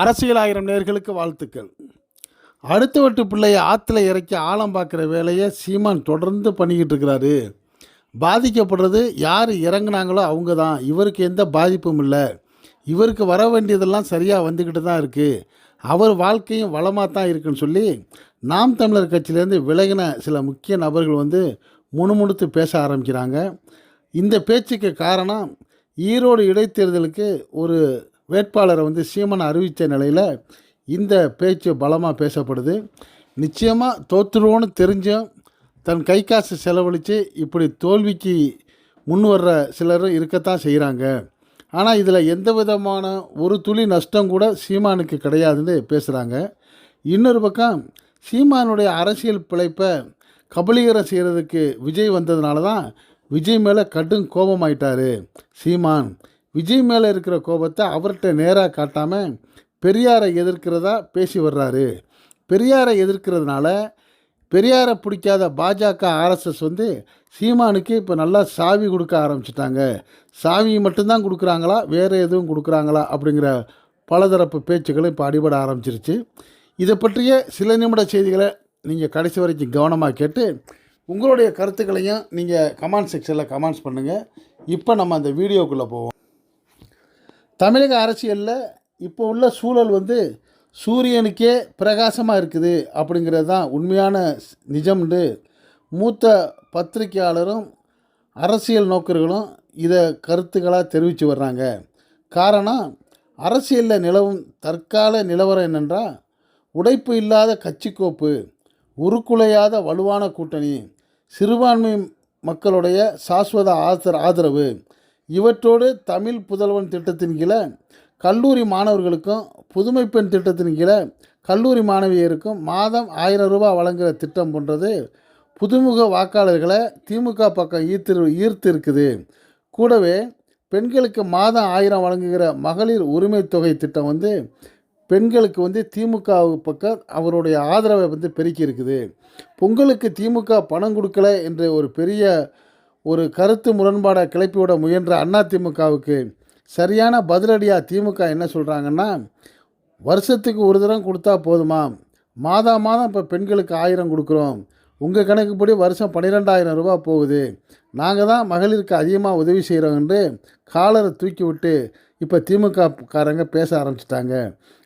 அரசியல் ஆயிரம் நேர்களுக்கு வாழ்த்துக்கள். அடுத்த வீட்டு பிள்ளையை ஆற்றுல இறக்கி ஆழம் பார்க்குற வேலையை சீமான் தொடர்ந்து பண்ணிக்கிட்டு இருக்கிறாரு. பாதிக்கப்படுறது யார் இறங்குனாங்களோ அவங்க தான். இவருக்கு எந்த பாதிப்பும் இல்லை. இவருக்கு வர வேண்டியதெல்லாம் சரியாக வந்துக்கிட்டு தான் இருக்குது. அவர் வாழ்க்கையும் வளமாக தான் இருக்குன்னு சொல்லி நாம் தமிழர் கட்சியிலேருந்து விலகின சில முக்கிய நபர்கள் முணுமுணுத்து பேச ஆரம்பிக்கிறாங்க. இந்த பேச்சுக்கு காரணம் ஈரோடு இடைத்தேர்தலுக்கு ஒரு வேட்பாளரை சீமான் அறிவித்த நிலையில் இந்த பேச்சு பலமாக பேசப்படுது. நிச்சயமாக தோற்றுருவோன்னு தெரிஞ்சும் தன் கை காசு செலவழித்து இப்படி தோல்விக்கு முன் வர்ற சிலரும் இருக்கத்தான் செய்கிறாங்க. ஆனால் இதில் எந்த விதமான ஒரு துளி நஷ்டம் கூட சீமானுக்கு கிடையாதுன்னு பேசுகிறாங்க. இன்னொரு பக்கம் சீமானுடைய அரசியல் பிழைப்பை கபலீகரம் செய்கிறதுக்கு விஜய் வந்ததுனால தான் விஜய் மேலே கடும் கோபமாயிட்டார் சீமான். விஜய் மேலே இருக்கிற கோபத்தை அவர்கிட்ட நேராக காட்டாமல் பெரியாரை எதிர்க்கிறதா பேசி வர்றாரு. பெரியாரை எதிர்க்கிறதுனால பெரியாரை பிடிக்காத பாஜக ஆர்எஸ்எஸ் சீமானுக்கு இப்போ நல்லா சாவி கொடுக்க ஆரம்பிச்சிட்டாங்க. சாவி மட்டும்தான் கொடுக்குறாங்களா, வேறு எதுவும் கொடுக்குறாங்களா அப்படிங்கிற பலதரப்பு பேச்சுக்களும் இப்போ அடிபட ஆரம்பிச்சிருச்சு. இதை பற்றிய சில நிமிட செய்திகளை நீங்கள் கடைசி வரைக்கும் கவனமாக கேட்டு உங்களுடைய கருத்துக்களையும் நீங்கள் கமெண்ட் செக்ஷனில் கமெண்ட்ஸ் பண்ணுங்கள். இப்போ நம்ம அந்த வீடியோக்குள்ளே போவோம். தமிழக அரசியலில் இப்போ உள்ள சூழல் சூரியனுக்கே பிரகாசமாக இருக்குது அப்படிங்கிறது தான் உண்மையான நிஜம்னு மூத்த பத்திரிகையாளரும் அரசியல் நோக்கர்களும் இதை கருத்துக்களாக தெரிவித்து வர்றாங்க. காரணம், அரசியலில் நிலவும் தற்கால நிலவரம் என்னென்றால் உடைப்பு இல்லாத கட்சிக்கோப்பு, உருக்குலையாத வலுவான கூட்டணி, சிறுபான்மை மக்களுடைய சாஸ்வத ஆதரவு, இவற்றோடு தமிழ் புதல்வன் திட்டத்தின் கீழே கல்லூரி மாணவர்களுக்கும் புதுமை பெண் திட்டத்தின் கீழே கல்லூரி மாணவியருக்கும் மாதம் 1000 ரூபாய் வழங்குகிற திட்டம் போன்றது புதுமுக வாக்காளர்களை திமுக பக்கம் ஈர்த்து இருக்குது. கூடவே பெண்களுக்கு மாதம் 1000 வழங்குகிற மகளிர் உரிமை தொகை திட்டம் பெண்களுக்கு திமுக பக்கம் அவருடைய ஆதரவை பெருக்கி இருக்குது. பொங்கலுக்கு திமுக பணம் கொடுக்கல என்ற ஒரு பெரிய கருத்து முரண்பாடை கிளப்பிவிட முயன்ற அதிமுகவுக்கு சரியான பதிலடியாக திமுக என்ன சொல்கிறாங்கன்னா, வருஷத்துக்கு ஒரு தரம் கொடுத்தா போதுமா, மாதம் இப்போ பெண்களுக்கு 1000 கொடுக்குறோம், உங்கள் கணக்குப்படி வருஷம் 12,000 ரூபாய் போகுது, நாங்கள் தான் மகளிருக்கு அதிகமாக உதவி செய்கிறோம் என்று காலரை தூக்கி விட்டு இப்போ திமுககாரங்க பேச ஆரம்பிச்சிட்டாங்க.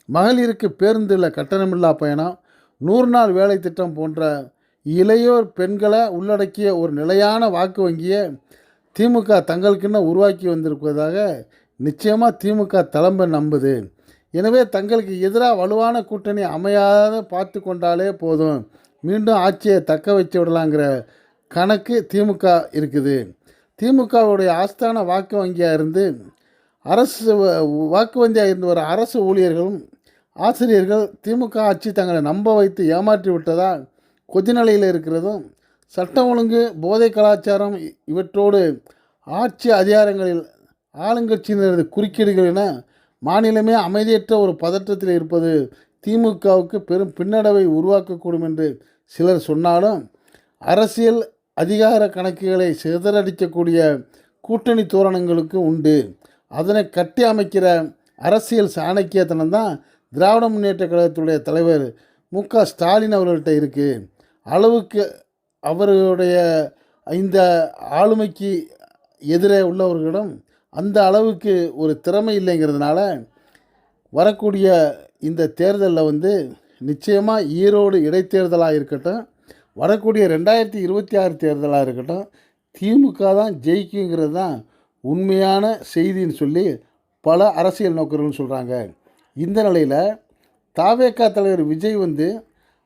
மகளிருக்கு பேருந்தில் கட்டணமில்லா பயணம், 100 நாள் வேலை திட்டம் போன்ற இளையோர் பெண்களை உள்ளடக்கிய ஒரு நிலையான வாக்கு வங்கியை திமுக தங்களுக்குன்னு உருவாக்கி வந்திருப்பதாக நிச்சயமாக திமுக தலைமை நம்புது. எனவே தங்களுக்கு எதிராக வலுவான கூட்டணி அமையாத பார்த்து கொண்டாலே போதும், மீண்டும் ஆட்சியை தக்க வச்சு விடலாங்கிற கணக்கு திமுக இருக்குது. திமுகவுடைய ஆஸ்தான வாக்கு வங்கியாக இருந்து வர அரசு ஊழியர்களும் ஆசிரியர்கள் திமுக ஆட்சி தங்களை நம்ப வைத்து ஏமாற்றி விட்டதால் கொதிநிலையில் இருக்கிறதும், சட்டம் ஒழுங்கு, போதை கலாச்சாரம் இவற்றோடு ஆட்சி அதிகாரங்களில் ஆளுங்கட்சியினரது குறுக்கீடுகள் என மாநிலமே அமைதியற்ற ஒரு பதற்றத்தில் இருப்பது திமுகவுக்கு பெரும் பின்னடைவை உருவாக்கக்கூடும் என்று சிலர் சொன்னாலும், அரசியல் அதிகார கணக்குகளை சிதறடிக்கக்கூடிய கூட்டணி தோரணங்களுக்கு உண்டு. அதனை கட்டி அமைக்கிற அரசியல் சாணக்கியத்தனம்தான் திராவிட முன்னேற்ற கழகத்துடைய தலைவர் மு.க. ஸ்டாலின் அவர்கள்ட்ட இருக்குது. அளவுக்கு அவர்களுடைய இந்த ஆளுமைக்கு எதிரே உள்ளவர்களிடம் அந்த அளவுக்கு ஒரு திறமை இல்லைங்கிறதுனால வரக்கூடிய இந்த தேர்தலில் நிச்சயமாக ஈரோடு இடைத்தேர்தலாக இருக்கட்டும், வரக்கூடிய 2026 தேர்தலாக இருக்கட்டும், திமுக தான் ஜெயிக்குங்கிறது தான் உண்மையான செய்தின்னு சொல்லி பல அரசியல் நோக்கர்கள் சொல்கிறாங்க. இந்த நிலையில் தாவேகா தலைவர் விஜய்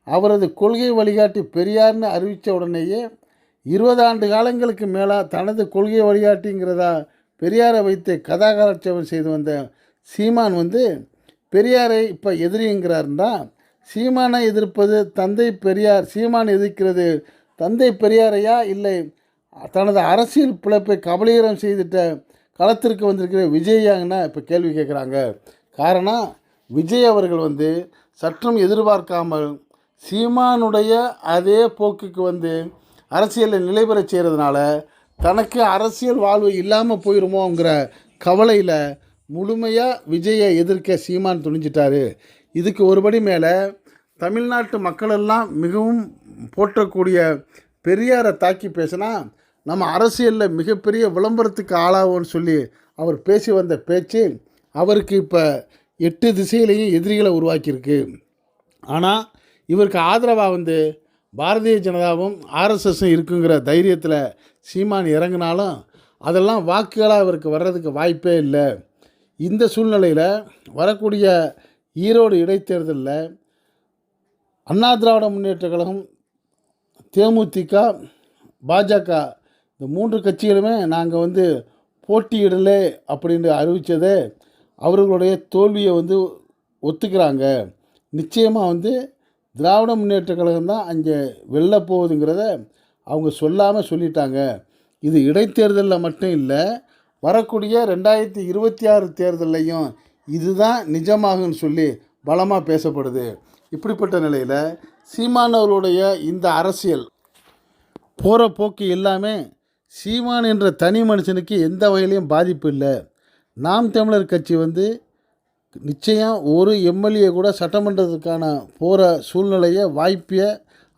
அவரது கொள்கை வழிகாட்டி பெரியார்னு அறிவித்த உடனேயே 20 ஆண்டு காலங்களுக்கு மேலாக தனது கொள்கை வழிகாட்டிங்கிறதா பெரியாரை வைத்து கதாகாலட்சேபம் செய்து வந்த சீமான் பெரியாரை இப்போ எதிரிங்கிறாருன்னா, சீமானை எதிர்ப்பது தந்தை பெரியார், சீமான் எதிர்க்கிறது தந்தை பெரியாரையா, இல்லை தனது அரசியல் பிழைப்பை கபலீகரம் செய்துட்ட களத்திற்கு வந்திருக்கிற விஜயாங்கன்னா இப்போ கேள்வி கேட்குறாங்க. காரணம், விஜய் அவர்கள் சற்றும் எதிர்பார்க்காமல் சீமானுடைய அதே போக்குக்கு அரசியலில் நிலைபெற செய்கிறதுனால தனக்கு அரசியல் வாழ்வு இல்லாமல் போயிடுமோங்கிற கவலையில் முழுமையாக விஜயை எதிர்க்க சீமான் துணிஞ்சிட்டாரு. இதுக்கு ஒருபடி மேலே தமிழ்நாட்டு மக்களெல்லாம் மிகவும் போற்றக்கூடிய பெரியாரை தாக்கி பேசினா நம்ம அரசியலில் மிகப்பெரிய விளம்பரத்துக்கு ஆளாகும்னு சொல்லி அவர் பேசி வந்த பேச்சு அவருக்கு இப்போ 8 திசையிலையும் எதிரிகளை உருவாக்கியிருக்கு. ஆனால் இவருக்கு ஆதரவாக பாரதிய ஜனதாவும் ஆர்எஸ்எஸும் இருக்குங்கிற தைரியத்தில் சீமான் இறங்கினாலும் அதெல்லாம் வாக்குகளாக இவருக்கு வர்றதுக்கு வாய்ப்பே இல்லை. இந்த சூழ்நிலையில் வரக்கூடிய ஈரோடு இடைத்தேர்தலில் அண்ணா திராவிட முன்னேற்றக் கழகம், தேமுதிக, பாஜக இந்த 3 கட்சிகளுமே நாங்கள் போட்டியிடலை அப்படின்னு அறிவித்ததே அவர்களுடைய தோல்வியை ஒத்துக்கிறாங்க. நிச்சயமாக திராவிட முன்னேற்றக் கழகம் தான் அங்கே வெல்ல போகுதுங்கிறத அவங்க சொல்லாமல் சொல்லிட்டாங்க. இது இடைத்தேர்தலில் மட்டும் இல்லை, வரக்கூடிய 2026 தேர்தலையும் இதுதான் நிஜமாகுன்னு சொல்லி பலமாக பேசப்படுது. இப்படிப்பட்ட நிலையில் சீமான் அவர்களுடைய இந்த அரசியல் போகிற போக்கு எல்லாமே சீமான் என்ற தனி மனுஷனுக்கு எந்த வகையிலையும் பாதிப்பு இல்லை. நாம் தமிழர் கட்சி நிச்சயம் ஒரு எம்எல்ஏ கூட சட்டமன்றத்துக்கான போகிற சூழ்நிலையை வாய்ப்பை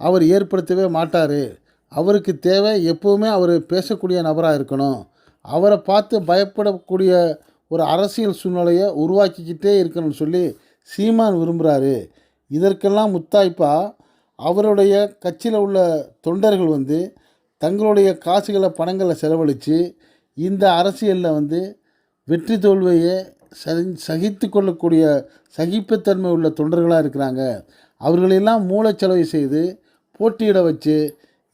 அவர் ஏற்படுத்தவே மாட்டார். அவருக்கு தேவை எப்போவுமே அவர் பேசக்கூடிய நபராக இருக்கணும். அவரை பார்த்து பயப்படக்கூடிய ஒரு அரசியல் சூழ்நிலையை உருவாக்கிக்கிட்டே இருக்கணும்னு சொல்லி சீமான் விரும்புகிறாரு. இதற்கெல்லாம் முத்தாய்ப்பாக அவருடைய கட்சியில் உள்ள தொண்டர்கள் தங்களுடைய காசுகளை பணங்களை செலவழித்து இந்த அரசியலில் வெற்றி தோல்வியை சகித்து கொள்ளக்கூடிய சகிப்புத்தன்மை உள்ள தொண்டர்களாக இருக்கிறாங்க. அவர்களெல்லாம் மூளைச்சலவை செய்து போட்டியிட வச்சு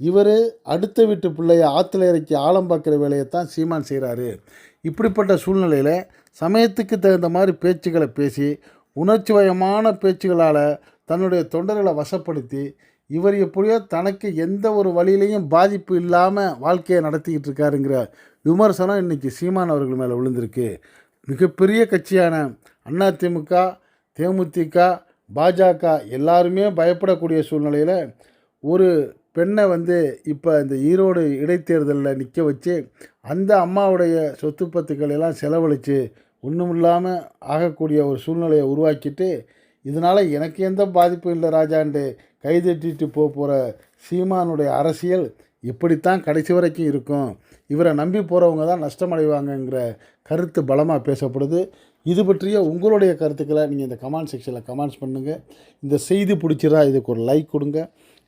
இவர் அடுத்த வீட்டு பிள்ளையை ஆற்றுல இறக்கி ஆழம் பார்க்குற வேலையைத்தான் சீமான் செய்கிறாரு. இப்படிப்பட்ட சூழ்நிலையில் சமயத்துக்கு தகுந்த மாதிரி பேச்சுக்களை பேசி உணர்ச்சிவயமான பேச்சுகளால் தன்னுடைய தொண்டர்களை வசப்படுத்தி இவர் எப்படியோ தனக்கு எந்த ஒரு வழியிலையும் பாதிப்பு இல்லாமல் வாழ்க்கையை நடத்திக்கிட்டு இருக்காருங்கிற விமர்சனம் இன்றைக்கி சீமான் அவர்கள் மேலே விழுந்திருக்கு. மிகப்பெரிய கட்சியான அதிமுக, தேமுதிக, பாஜக எல்லாருமே பயப்படக்கூடிய சூழ்நிலையில் ஒரு பெண்ணை இப்போ இந்த ஈரோடு இடைத்தேர்தலில் நிற்க வச்சு அந்த அம்மாவுடைய சொத்து பத்துக்கள் எல்லாம் செலவழித்து ஒன்றும் இல்லாமல் ஆகக்கூடிய ஒரு சூழ்நிலையை உருவாக்கிட்டு இதனால் எனக்கு எந்த பாதிப்பும் இல்லை ராஜாண்டு கைதட்டிட்டு போகிற சீமானுடைய அரசியல் இப்படித்தான் கடைசி வரைக்கும் இருக்கும். இவரை நம்பி போகிறவங்க தான் நஷ்டமடைவாங்கங்கிற கருத்து பலமாக பேசப்படுது. இது பற்றிய உங்களுடைய கருத்துக்களை நீங்கள் இந்த கமெண்ட் செக்ஷனில் கமெண்ட்ஸ் பண்ணுங்கள். இந்த செய்தி பிடிச்சிரா இதுக்கு ஒரு லைக் கொடுங்க.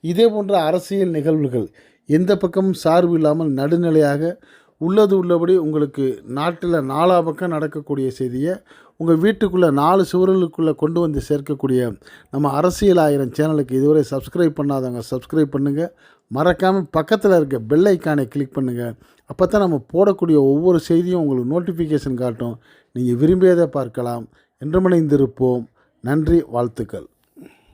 இதே போன்ற அரசியல் நிகழ்வுகள் எந்த பக்கமும் சார்பு இல்லாமல் நடுநிலையாக உள்ளது உள்ளபடி உங்களுக்கு நாட்டில் 4 பக்கம் நடக்கக்கூடிய செய்தியை உங்கள் வீட்டுக்குள்ளே 4 சுவர்களுக்குள்ளே கொண்டு சேர்க்கக்கூடிய நம்ம அரசியல் 1000 சேனலுக்கு இதுவரை சப்ஸ்கிரைப் பண்ணாதவங்க சப்ஸ்கிரைப் பண்ணுங்கள். மறக்காமல் பக்கத்தில் இருக்க பெல் ஐக்கானை கிளிக் பண்ணுங்கள். அப்போ தான் நம்ம போடக்கூடிய ஒவ்வொரு செய்தியும் உங்களுக்கு நோட்டிஃபிகேஷன் காட்டும். நீங்கள் விரும்பியதை பார்க்கலாம். என்றும் இணைந்திருப்போம். நன்றி, வாழ்த்துக்கள்.